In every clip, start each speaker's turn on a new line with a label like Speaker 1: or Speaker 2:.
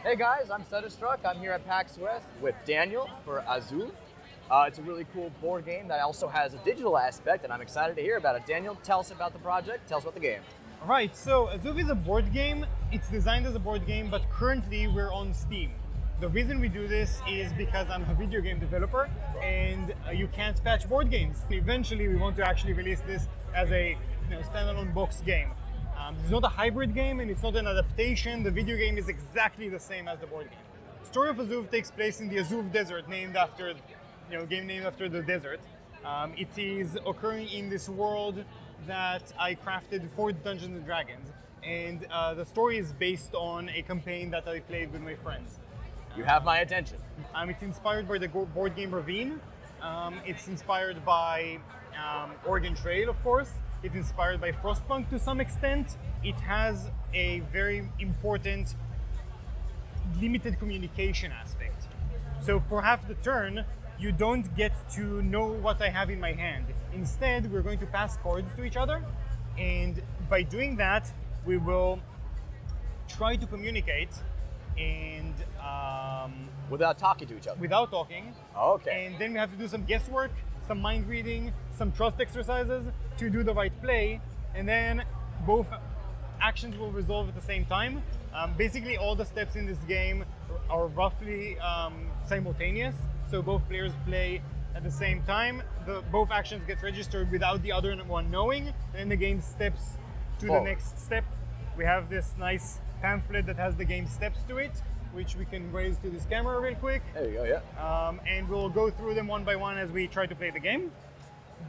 Speaker 1: Hey guys, I'm Stutterstruck. I'm here at PAX West with Daniel for Azoove. It's a really cool board game that also has a digital aspect, and I'm excited to hear about it. Daniel, tell us about the project. Tell us about the game.
Speaker 2: All right, so Azoove is a board game. It's designed as a board game, but currently we're on Steam. The reason we do this is because I'm a video game developer, and you can't patch board games. Eventually, we want to actually release this as a standalone box game. It's not a hybrid game, and it's not an adaptation. The video game is exactly the same as the board game. The story of Azoove takes place in the Azoove Desert, named after, game named after the desert. It is occurring in this world that I crafted for Dungeons and Dragons, and the story is based on a campaign that I played with my friends.
Speaker 1: You have my attention.
Speaker 2: It's inspired by the board game Ravine. It's inspired by Oregon Trail, of course. It's inspired by Frostpunk to some extent. It has a very important limited communication aspect. So for half the turn, you don't get to know what I have in my hand. Instead, we're going to pass cards to each other, and by doing that, we will try to communicate and
Speaker 1: Without talking to each other.
Speaker 2: without talking.
Speaker 1: Okay.
Speaker 2: And then we have to do some guesswork, some mind reading, some trust exercises to do the right play, and then both actions will resolve at the same time. Basically, all the steps in this game are roughly simultaneous, so both players play at the same time. Both actions get registered without the other one knowing, and then the game steps to the next step. We have this nice pamphlet that has the game steps to it, which we can raise to this camera real quick.
Speaker 1: There you go, yeah.
Speaker 2: And we'll go through them one by one as we try to play the game.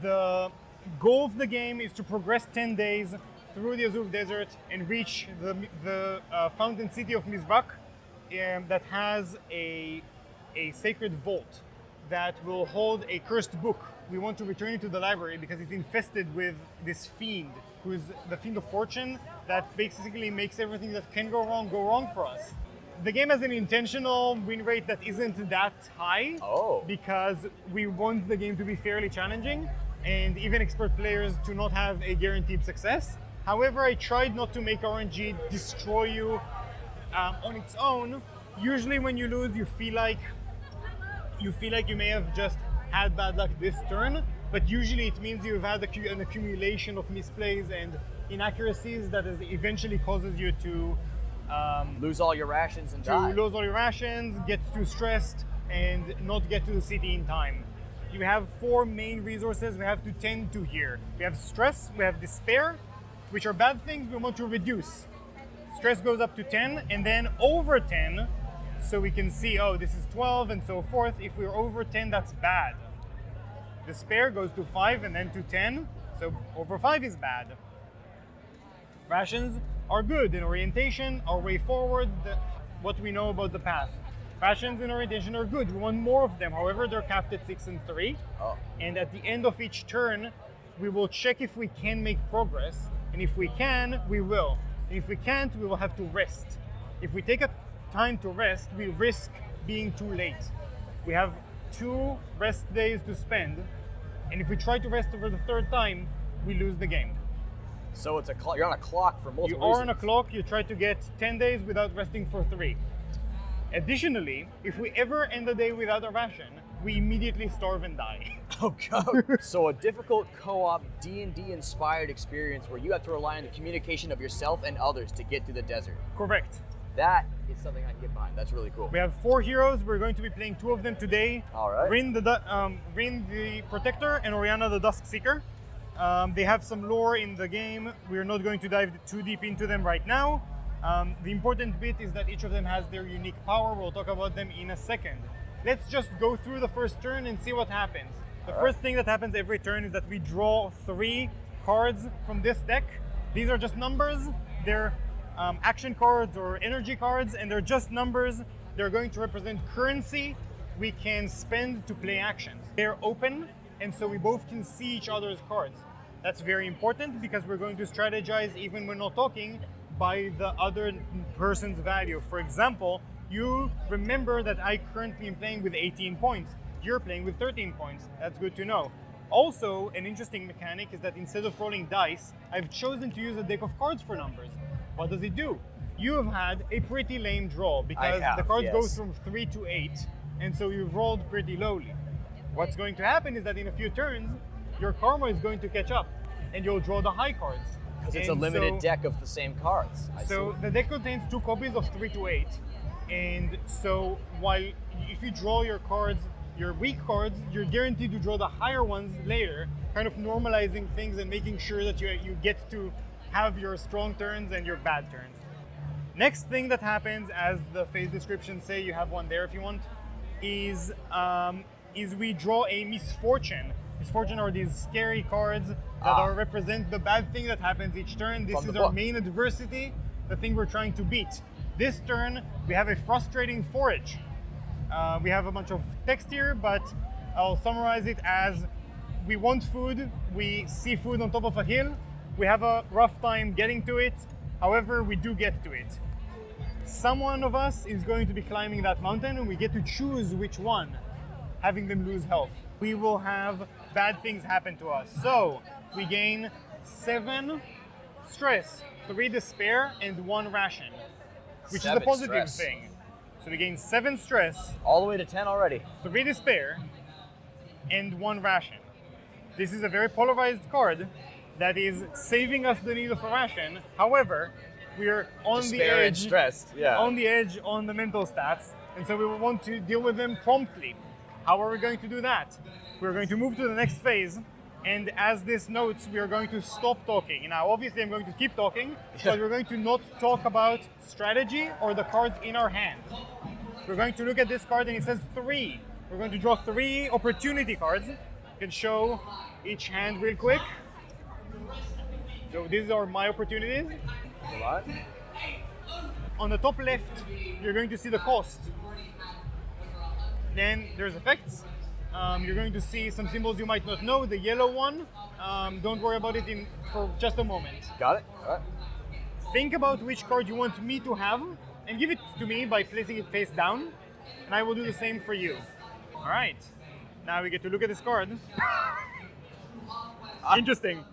Speaker 2: The goal of the game is to progress 10 days through the Azoove Desert and reach the fountain city of Mizrak that has a sacred vault that will hold a cursed book. We want to return it to the library because it's infested with this fiend, who is the fiend of fortune that basically makes everything that can go wrong for us. The game has an intentional win rate that isn't that high because we want the game to be fairly challenging and even expert players to not have a guaranteed success. However, I tried not to make RNG destroy you on its own. Usually when you lose, you feel like you may have just had bad luck this turn, but usually it means you've had an accumulation of misplays and inaccuracies that eventually causes you to
Speaker 1: lose all your rations and die.
Speaker 2: lose all your rations, get too stressed, and not get to the city in time. You have 4 main resources we have to tend to here. We have stress, we have despair, which are bad things we want to reduce. Stress goes up to 10, and then over 10, so we can see, oh, this is 12 and so forth. If we're over 10, that's bad. Despair goes to 5 and then to 10, so over 5 is bad. Rations are good in orientation, our way forward, what we know about the path. Rations in orientation are good, we want more of them, however they're capped at 6 and 3. And at the end of each turn, we will check if we can make progress, and if we can, we will. And if we can't, we will have to rest. If we take a time to rest, we risk being too late. We have 2 rest days to spend, and if we try to rest over the 3rd time, we lose the game.
Speaker 1: So it's you're on a clock for multiple
Speaker 2: You are
Speaker 1: reasons.
Speaker 2: on a clock, you try to get 10 days without resting for 3. Additionally, if we ever end the day without a ration, we immediately starve and die.
Speaker 1: Oh god. So a difficult co-op D&D inspired experience where you have to rely on the communication of yourself and others to get through the desert.
Speaker 2: Correct.
Speaker 1: That is something I can get behind. That's really cool.
Speaker 2: We have 4 heroes. We're going to be playing 2 of them today.
Speaker 1: All right.
Speaker 2: Rin the Protector and Oriana the Dusk Seeker. They have some lore in the game. We're not going to dive too deep into them right now. The important bit is that each of them has their unique power. We'll talk about them in a second. Let's just go through the first turn and see what happens. The first thing that happens every turn is that we draw 3 cards from this deck. These are just numbers. They're action cards or energy cards, and they're just numbers. They're going to represent currency we can spend to play actions. They're open, and so we both can see each other's cards. That's very important because we're going to strategize even when not talking by the other person's value. For example, you remember that I currently am playing with 18 points. You're playing with 13 points. That's good to know. Also, an interesting mechanic is that instead of rolling dice, I've chosen to use a deck of cards for numbers. What does it do? you have had a pretty lame draw because
Speaker 1: have,
Speaker 2: the cards go
Speaker 1: yes.
Speaker 2: from 3 to 8, and so you've rolled pretty lowly. What's going to happen is that in a few turns, your karma is going to catch up, and you'll draw the high cards.
Speaker 1: Because it's a limited deck of the same cards. I
Speaker 2: So
Speaker 1: see.
Speaker 2: the deck contains 2 copies of 3 to 8, and so while if you draw your cards, your weak cards, you're guaranteed to draw the higher ones later, kind of normalizing things and making sure that you get to have your strong turns and your bad turns. Next thing that happens, as the phase descriptions say, you have one there if you want, is we draw a misfortune. Misfortune are these scary cards that represent the bad thing that happens each turn. This
Speaker 1: From
Speaker 2: is
Speaker 1: the
Speaker 2: our
Speaker 1: book.
Speaker 2: main adversity, the thing we're trying to beat. This turn, we have a frustrating forage. We have a bunch of text here, but I'll summarize it as we want food, we see food on top of a hill, we have a rough time getting to it, however, we do get to it. Someone of us is going to be climbing that mountain and we get to choose which one, having them lose health. We will have bad things happen to us. So we gain 7 stress, 3 despair, and 1 ration, which is a
Speaker 1: 7
Speaker 2: positive
Speaker 1: stress.
Speaker 2: thing. So we gain 7 stress,
Speaker 1: All the way to 10 already.
Speaker 2: 3 despair, and 1 ration. This is a very polarized card that is saving us the need of a ration. However, we are on the
Speaker 1: Despair and
Speaker 2: edge,
Speaker 1: stressed, yeah.
Speaker 2: on the edge on the mental stats, and so we will want to deal with them promptly. How are we going to do that? We're going to move to the next phase, and as this notes, we are going to stop talking. Now, obviously, I'm going to keep talking, but we're going to not talk about strategy or the cards in our hand. We're going to look at this card, and it says 3. We're going to draw 3 opportunity cards. You can show each hand real quick. So these are my opportunities.
Speaker 1: A lot.
Speaker 2: On the top left, you're going to see the cost. Then there's effects. You're going to see some symbols you might not know. The yellow one, don't worry about it for just a moment.
Speaker 1: Got it? All right.
Speaker 2: Think about which card you want me to have and give it to me by placing it face down, and I will do the same for you. All right. Now we get to look at this card. Interesting.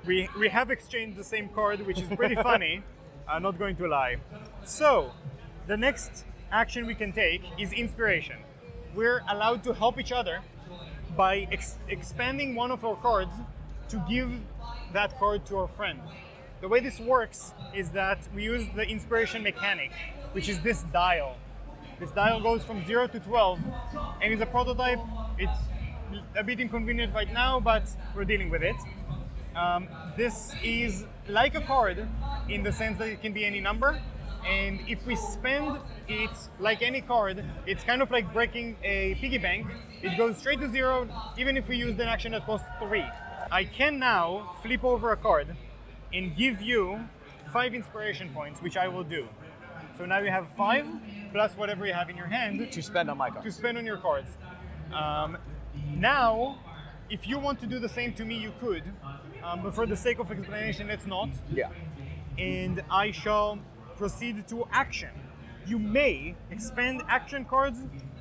Speaker 2: We have exchanged the same card, which is pretty funny. I'm not going to lie. So, the next action we can take is inspiration. We're allowed to help each other by expanding one of our cards to give that card to our friend. The way this works is that we use the inspiration mechanic, which is this dial. This dial goes from 0 to 12 and is a prototype. It's a bit inconvenient right now, but we're dealing with it. This is like a card in the sense that it can be any number, and if we spend it like any card, it's kind of like breaking a piggy bank. It goes straight to 0, even if we use an action that costs 3. I can now flip over a card and give you 5 inspiration points, which I will do. So now you have 5 plus whatever you have in your hand
Speaker 1: To spend on my card.
Speaker 2: to spend on your cards. Now, if you want to do the same to me, you could, but for the sake of explanation, let's not.
Speaker 1: Yeah.
Speaker 2: And I shall proceed to action. You may expend action cards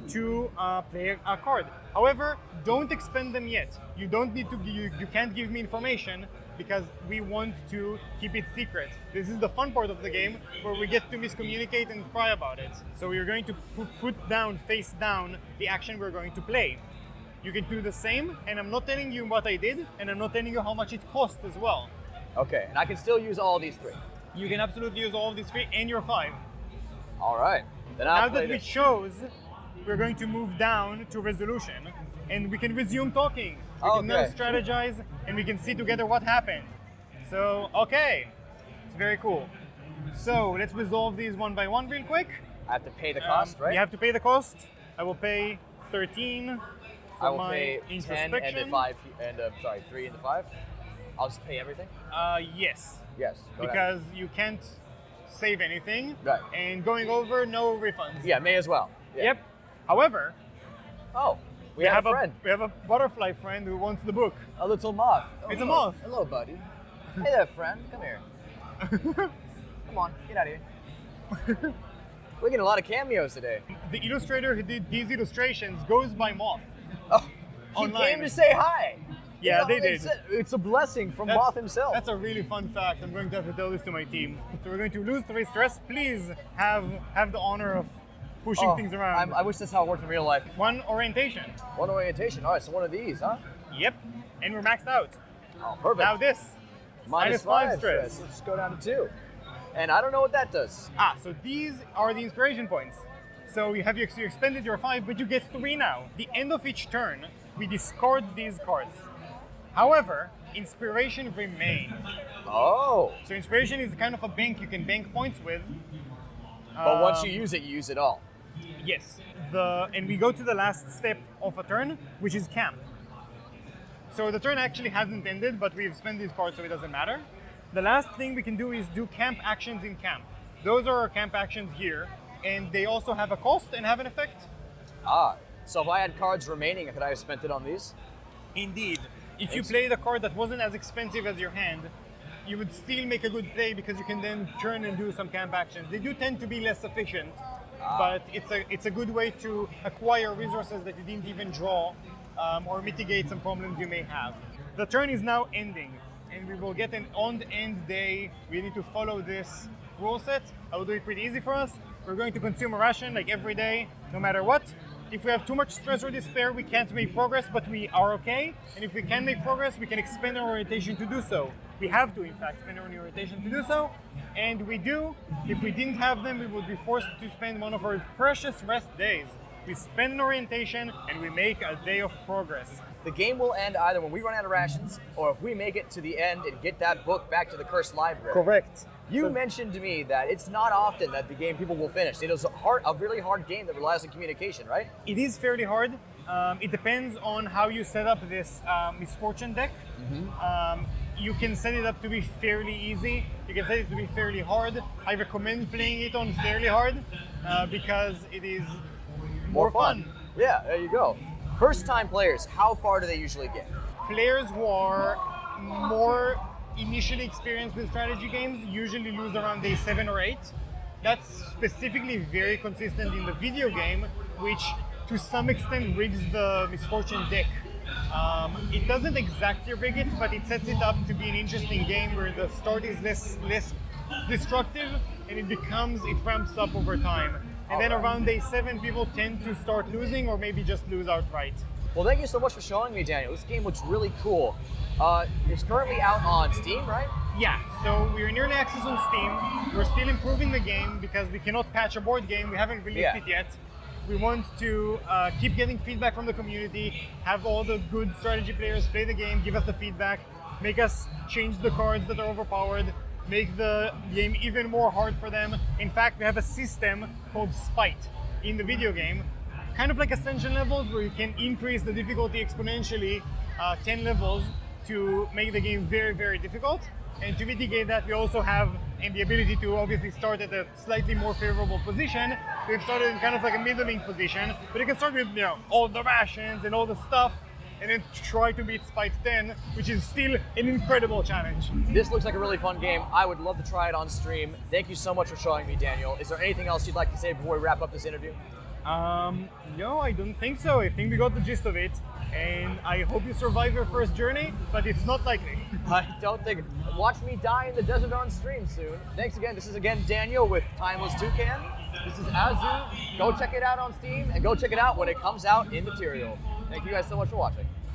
Speaker 2: to play a card. However, don't expend them yet. You don't need to. You can't give me information because we want to keep it secret. This is the fun part of the game where we get to miscommunicate and cry about it. So we're going to put down, face down, the action we're going to play. You can do the same, and I'm not telling you what I did, and I'm not telling you how much it cost as well.
Speaker 1: Okay, and I can still use all these 3.
Speaker 2: You can absolutely use all of these 3 and your 5.
Speaker 1: All right. Then I'll
Speaker 2: Now
Speaker 1: play
Speaker 2: that we
Speaker 1: this.
Speaker 2: chose, we're going to move down to resolution, and we can resume talking. We can now
Speaker 1: Okay.
Speaker 2: strategize, and we can see together what happened. So, okay, it's very cool. So let's resolve these one by one real quick.
Speaker 1: I have to pay the cost, right?
Speaker 2: You have to pay the cost. I will pay 13 for
Speaker 1: I will
Speaker 2: my
Speaker 1: pay 10
Speaker 2: introspection.
Speaker 1: and the 5, and 3 and the 5. I'll just pay everything?
Speaker 2: Yes,
Speaker 1: Yes. go ahead.
Speaker 2: because you can't save anything.
Speaker 1: Right.
Speaker 2: And going over, no refunds.
Speaker 1: Yeah, may as well. Yeah.
Speaker 2: Yep. However,
Speaker 1: Oh, we have a friend.
Speaker 2: we have a butterfly friend who wants the book.
Speaker 1: A little moth. Oh,
Speaker 2: It's a
Speaker 1: hello.
Speaker 2: moth.
Speaker 1: Hello, buddy. Hey there, friend. Come here. Come on, get out of here. We're getting a lot of cameos today.
Speaker 2: The illustrator who did these illustrations goes by Moth.
Speaker 1: Oh, he
Speaker 2: Online.
Speaker 1: came to say hi.
Speaker 2: Yeah,
Speaker 1: You know,
Speaker 2: they did.
Speaker 1: It's a blessing from Moth himself.
Speaker 2: That's a really fun fact. I'm going to have to tell this to my team. So we're going to lose 3 stress. Please have the honor of pushing things around.
Speaker 1: I wish that's how it worked in real life.
Speaker 2: 1 orientation.
Speaker 1: 1 orientation. All right, so one of these, huh?
Speaker 2: Yep. And we're maxed out.
Speaker 1: Oh, perfect.
Speaker 2: Now this.
Speaker 1: Minus
Speaker 2: -5
Speaker 1: stress. Let's go down to 2. And I don't know what that does.
Speaker 2: So these are the inspiration points. So you expended your 5, but you get 3 now. The end of each turn, we discard these cards. However, inspiration remains.
Speaker 1: Oh.
Speaker 2: So inspiration is kind of a bank you can bank points with.
Speaker 1: But once you use it all.
Speaker 2: Yes. And we go to the last step of a turn, which is camp. So the turn actually hasn't ended, but we've spent these cards, so it doesn't matter. The last thing we can do is do camp actions in camp. Those are our camp actions here, and they also have a cost and have an effect.
Speaker 1: So if I had cards remaining, could I have spent it on these?
Speaker 2: Indeed. If you played a card that wasn't as expensive as your hand, you would still make a good play because you can then turn and do some camp actions. They do tend to be less efficient, but it's a good way to acquire resources that you didn't even draw or mitigate some problems you may have. The turn is now ending, and we will get an on-end day. We need to follow this rule set. I will do it pretty easy for us. We're going to consume a ration like every day, no matter what. If we have too much stress or despair, we can't make progress, but we are okay. And if we can make progress, we can expend our orientation to do so. We have to, in fact, spend our orientation to do so. And we do. If we didn't have them, we would be forced to spend one of our precious rest days. We spend an orientation, and we make a day of progress.
Speaker 1: The game will end either when we run out of rations, or if we make it to the end and get that book back to the cursed library.
Speaker 2: Correct.
Speaker 1: You mentioned to me that it's not often that the game people will finish. It is a really hard game that relies on communication, right?
Speaker 2: It is fairly hard. It depends on how you set up this misfortune deck. You can set it up to be fairly easy. You can set it to be fairly hard. I recommend playing it on fairly hard because it is more fun.
Speaker 1: Yeah, there you go. First-time players, how far do they usually get?
Speaker 2: Players who are more initially experienced with strategy games usually lose around day 7 or 8. That's specifically very consistent in the video game, which to some extent rigs the misfortune deck. It doesn't exactly rig it, but it sets it up to be an interesting game where the start is less destructive and it ramps up over time. And then around day 7, people tend to start losing or maybe just lose outright.
Speaker 1: Well, thank you so much for showing me, Daniel. This game looks really cool. It's currently out on Steam, right?
Speaker 2: Yeah, so we're in early access on Steam. We're still improving the game because we cannot patch a board game. We haven't released it yet. We want to keep getting feedback from the community, have all the good strategy players play the game, give us the feedback, make us change the cards that are overpowered, make the game even more hard for them. In fact, we have a system called Spite in the video game, kind of like Ascension levels, where you can increase the difficulty exponentially 10 levels to make the game very, very difficult. And to mitigate that, we also have the ability to obviously start at a slightly more favorable position. We've started in kind of like a middling position, but you can start with all the rations and all the stuff, and then try to beat Spite 10, which is still an incredible challenge.
Speaker 1: This looks like a really fun game. I would love to try it on stream. Thank you so much for showing me, Daniel. Is there anything else you'd like to say before we wrap up this interview?
Speaker 2: No, I don't think so. I think we got the gist of it, and I hope you survive your first journey, but it's not likely.
Speaker 1: I don't think. Watch me die in the desert on stream soon. Thanks again. This is again Daniel with Timeless Toucan. This is Azoove. Go check it out on Steam, and go check it out when it comes out in material. Thank you guys so much for watching.